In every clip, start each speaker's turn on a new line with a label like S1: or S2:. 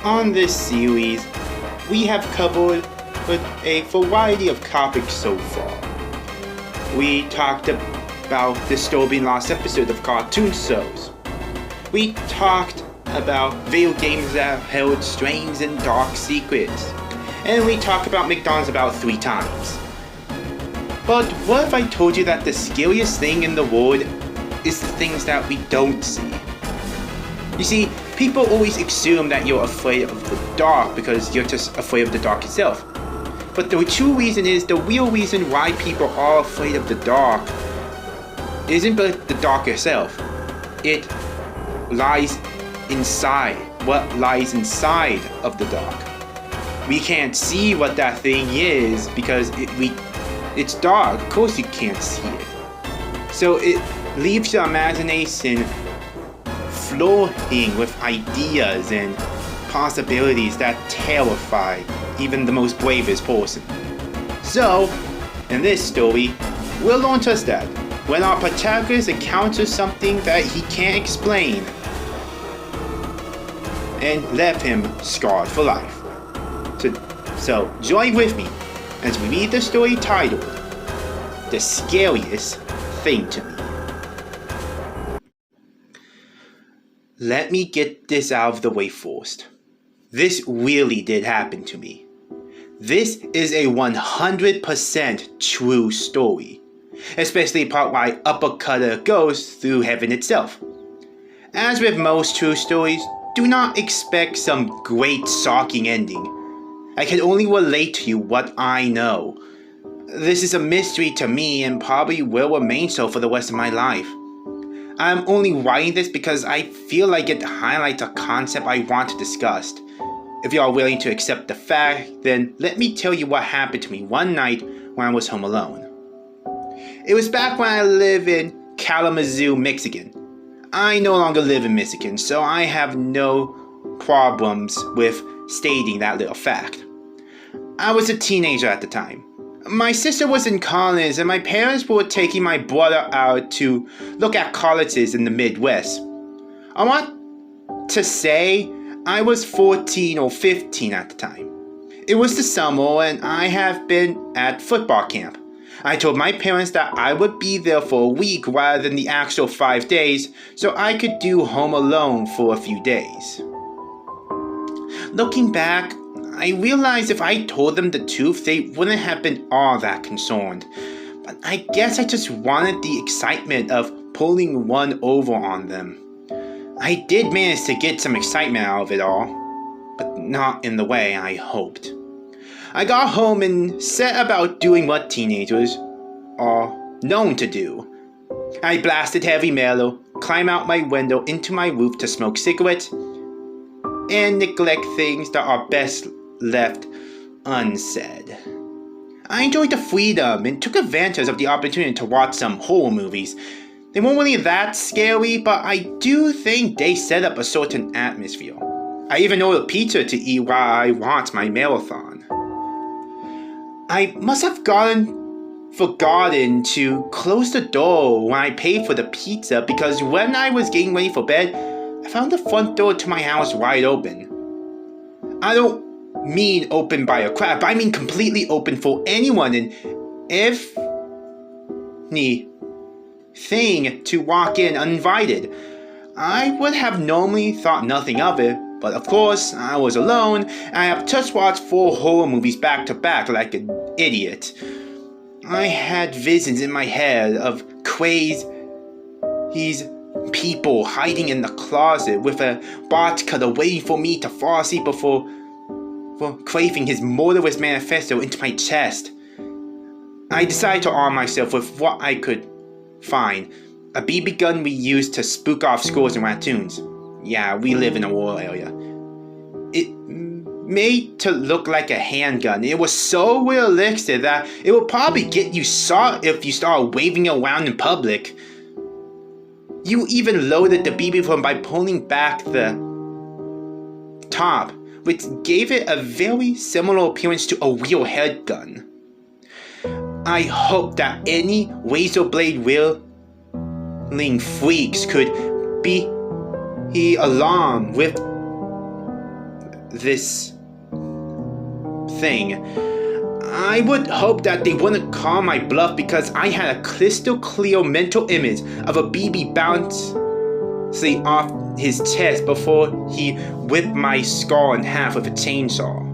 S1: On this series, we have covered a variety of topics so far. We talked about the story last episode of cartoon shows. We talked about video games that held strange and dark secrets. And we talked about McDonald's about 3 times. But what if I told you that the scariest thing in the world is the things that we don't see? You see, people always assume that you're afraid of the dark because you're just afraid of the dark itself. But the true reason is, the real reason why people are afraid of the dark isn't but the dark itself. It lies inside, what lies inside of the dark. We can't see what that thing is because it's dark. Of course you can't see it. So it leaves your imagination flowing with ideas and possibilities that terrify even the most bravest person. So, in this story, we'll learn just that. When our protagonist encounters something that he can't explain, and left him scarred for life. So join with me as we read the story titled, The Scariest Thing to Me. Let me get this out of the way first. This really did happen to me. This is a 100% true story, especially the part where Uppercutter goes through heaven itself. As with most true stories, do not expect some great shocking ending. I can only relate to you what I know. This is a mystery to me and probably will remain so for the rest of my life. I'm only writing this because I feel like it highlights a concept I want to discuss. If you are willing to accept the fact, then let me tell you what happened to me one night when I was home alone. It was back when I lived in Kalamazoo, Michigan. I no longer live in Michigan, so I have no problems with stating that little fact. I was a teenager at the time. My sister was in college and my parents were taking my brother out to look at colleges in the Midwest. I want to say I was 14 or 15 at the time. It was the summer and I have been at football camp. I told my parents that I would be there for a week rather than the actual 5 days, so I could do home alone for a few days. Looking back, I realized if I told them the truth, they wouldn't have been all that concerned. But I guess I just wanted the excitement of pulling one over on them. I did manage to get some excitement out of it all, but not in the way I hoped. I got home and set about doing what teenagers are known to do. I blasted heavy metal, climbed out my window into my roof to smoke cigarettes, and neglect things that are best left unsaid. I enjoyed the freedom and took advantage of the opportunity to watch some horror movies. They weren't really that scary, but I do think they set up a certain atmosphere. I even ordered pizza to eat while I watched my marathon. I must have forgotten to close the door when I paid for the pizza because when I was getting ready for bed, I found the front door to my house wide open. I don't mean open by a crack, I mean completely open for anyone and anything to walk in uninvited. I would have normally thought nothing of it, but of course, I was alone, and I have just watched 4 horror movies back to back like an idiot. I had visions in my head of crazy people hiding in the closet with a box cutter waiting for me to fall asleep before craving his murderous manifesto into my chest. I decided to arm myself with what I could find. A BB gun we used to spook off squirrels and raccoons. Yeah, we live in a rural area. It made to look like a handgun. It was so realistic that it would probably get you shot if you started waving around in public. You even loaded the BB gun by pulling back the top, which gave it a very similar appearance to a real handgun. I hope that any razor blade wielding freaks could be along with this thing, I would hope that they wouldn't call my bluff because I had a crystal clear mental image of a BB bouncing off his chest before he whipped my skull in half with a chainsaw.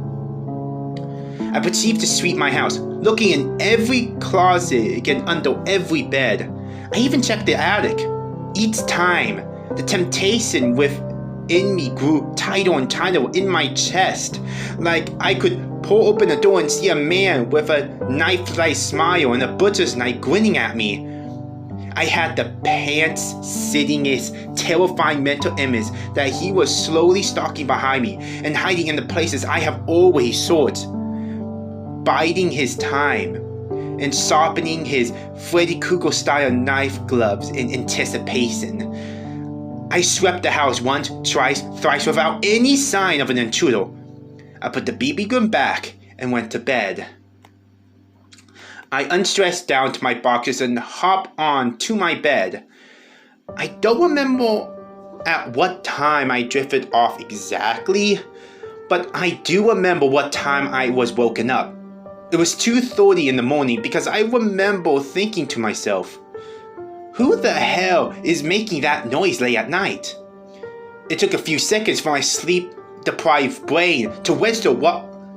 S1: I proceeded to sweep my house, looking in every closet and under every bed. I even checked the attic. Each time, the temptation within me grew tighter and tighter in my chest, like I could pull open the door and see a man with a knife-like smile and a butcher's knife grinning at me. I had the pants-sittingest, terrifying mental image that he was slowly stalking behind me and hiding in the places I have always sought, biding his time and sharpening his Freddy Krueger-style knife gloves in anticipation. I swept the house once, twice, thrice without any sign of an intruder. I put the BB gun back and went to bed. I undressed down to my boxers and hopped on to my bed. I don't remember at what time I drifted off exactly, but I do remember what time I was woken up. It was 2:30 in the morning because I remember thinking to myself, who the hell is making that noise late at night? It took a few seconds for my sleep-deprived brain to register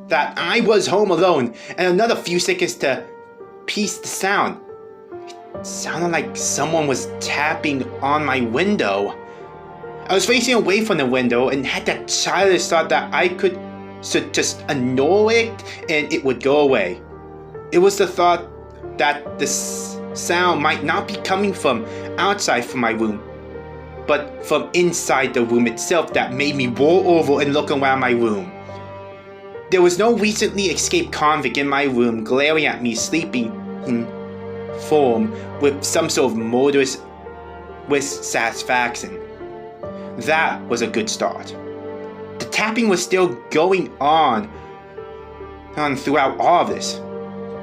S1: that I was home alone, and another few seconds to piece the sound. It sounded like someone was tapping on my window. I was facing away from the window and had that childish thought that I could just ignore it and it would go away. It was the thought that the sound might not be coming from outside from my room, but from inside the room itself that made me roll over and look around my room. There was no recently escaped convict in my room glaring at me sleeping in form with some sort of murderous satisfaction. That was a good start. The tapping was still going on throughout all of this.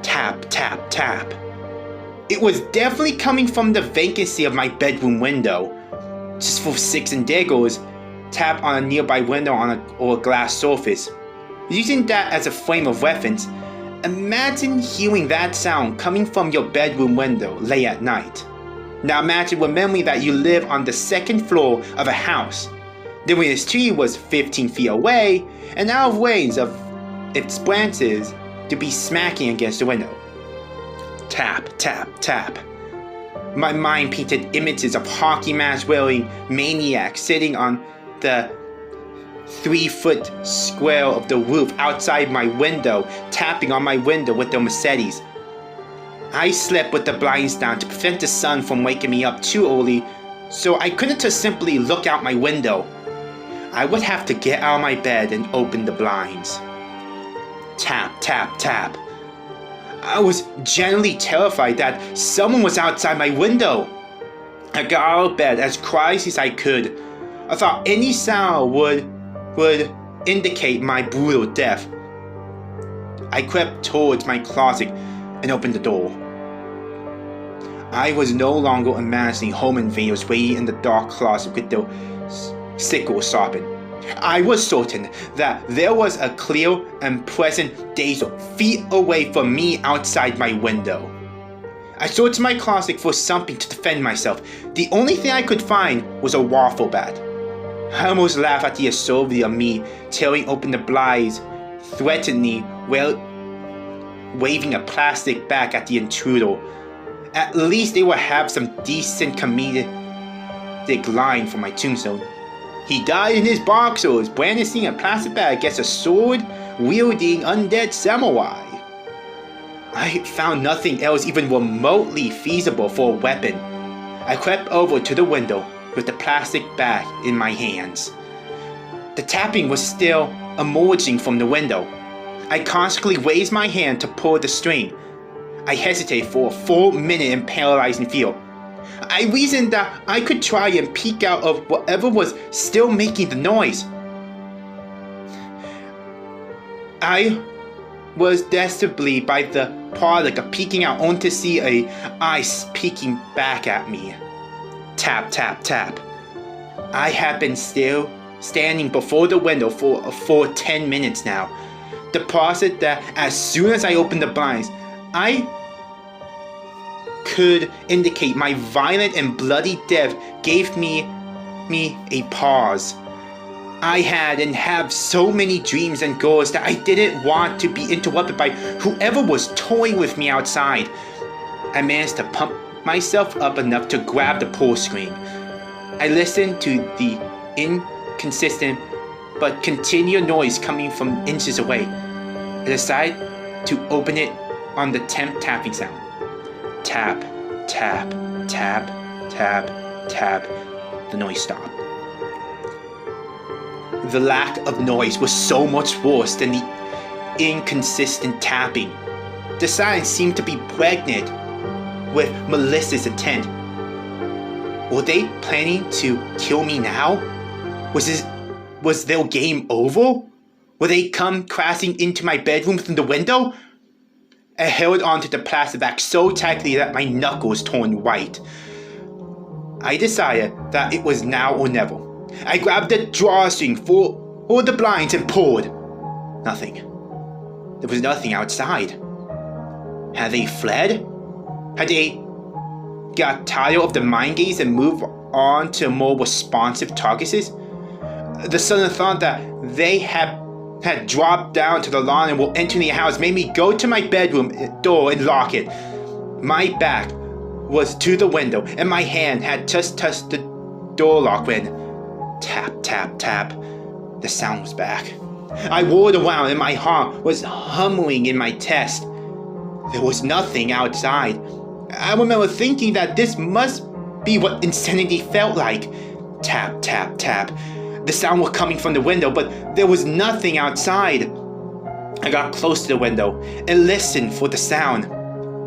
S1: Tap, tap, tap. It was definitely coming from the vacancy of my bedroom window. Just for six and giggles, tap on a nearby window or a glass surface. Using that as a frame of reference, imagine hearing that sound coming from your bedroom window late at night. Now imagine remembering that you live on the second floor of a house. The nearest tree was 15 feet away and out of range of its branches to be smacking against the window. Tap, tap, tap. My mind painted images of hockey mask wearing maniacs sitting on the 3-foot square of the roof outside my window, tapping on my window with their machetes. I slept with the blinds down to prevent the sun from waking me up too early, so I couldn't just simply look out my window. I would have to get out of my bed and open the blinds. Tap, tap, tap. I was genuinely terrified that someone was outside my window. I got out of bed as quiet as I could. I thought any sound would indicate my brutal death. I crept towards my closet and opened the door. I was no longer imagining home invaders waiting in the dark closet with their sickles sharpened. I was certain that there was a clear and present danger feet away from me outside my window. I searched my closet for something to defend myself. The only thing I could find was a waffle bat. I almost laughed at the absurdity of me tearing open the blinds, threateningly waving a plastic bag at the intruder. At least they would have some decent comedic line for my tombstone. He died in his boxers, brandishing a plastic bag against a sword-wielding undead samurai. I found nothing else even remotely feasible for a weapon. I crept over to the window with the plastic bag in my hands. The tapping was still emerging from the window. I constantly raised my hand to pull the string. I hesitated for a full minute in paralyzing fear. I reasoned that I could try and peek out of whatever was still making the noise. I was desperately by the product of peeking out only to see a eyes peeking back at me. Tap, tap, tap. I had been still standing before the window for 10 minutes now. The process that as soon as I opened the blinds, I could indicate my violent and bloody death gave me a pause. I had and have so many dreams and goals that I didn't want to be interrupted by whoever was toying with me outside. I managed to pump myself up enough to grab the pull string. I listened to the inconsistent but continual noise coming from inches away. I decided to open it on the 10th tapping sound. Tap, tap, tap, tap, tap. The noise stopped. The lack of noise was so much worse than the inconsistent tapping. The silence seemed to be pregnant with malicious intent. Were they planning to kill me now? Was their game over? Would they come crashing into my bedroom through the window? I held onto the plastic bag so tightly that my knuckles turned white. I decided that it was now or never. I grabbed the drawstring for all the blinds and pulled. Nothing. There was nothing outside. Had they fled? Had they got tired of the mind games and moved on to more responsive targets? The sudden thought that they had dropped down to the lawn and were entering the house made me go to my bedroom door and lock it. My back was to the window and my hand had just touched the door lock when tap, tap, tap. The sound was back. I whirled around and my heart was humming in my chest. There was nothing outside. I remember thinking that this must be what insanity felt like. Tap, tap, tap. The sound was coming from the window, but there was nothing outside. I got close to the window and listened for the sound.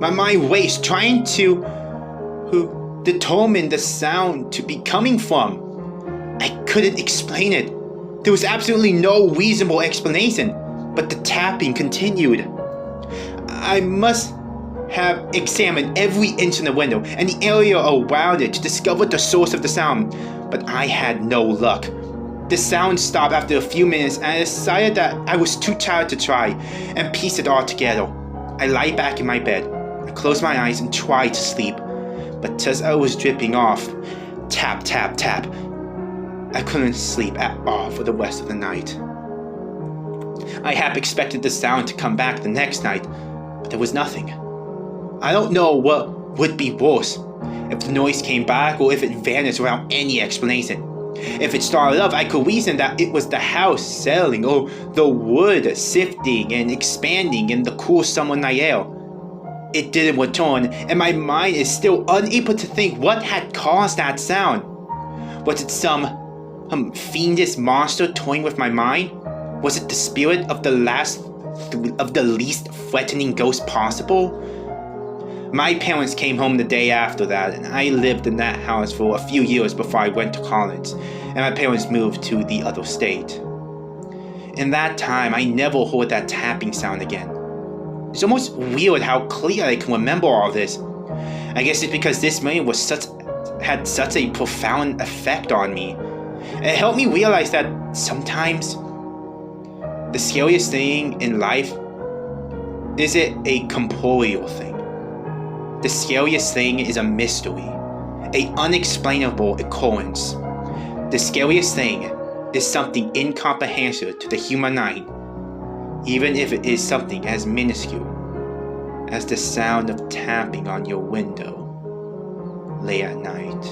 S1: My mind raced, trying to determine the sound to be coming from. I couldn't explain it. There was absolutely no reasonable explanation, but the tapping continued. I must have examined every inch in the window and the area around it to discover the source of the sound, but I had no luck. The sound stopped after a few minutes and I decided that I was too tired to try and piece it all together. I lay back in my bed. I closed my eyes and tried to sleep, but just as I was dripping off, tap, tap, tap, I couldn't sleep at all for the rest of the night. I half expected the sound to come back the next night, but there was nothing. I don't know what would be worse, if the noise came back or if it vanished without any explanation. If it started up, I could reason that it was the house settling or the wood sifting and expanding in the cool summer night air. It didn't return, and my mind is still unable to think what had caused that sound. Was it some fiendish monster toying with my mind? Was it the spirit of the least threatening ghost possible? My parents came home the day after that, and I lived in that house for a few years before I went to college, and my parents moved to the other state. In that time, I never heard that tapping sound again. It's almost weird how clear I can remember all this. I guess it's because this memory had such a profound effect on me. It helped me realize that sometimes the scariest thing in life isn't a corporeal thing. The scariest thing is a mystery, an unexplainable occurrence. The scariest thing is something incomprehensible to the human mind, even if it is something as minuscule as the sound of tapping on your window late at night.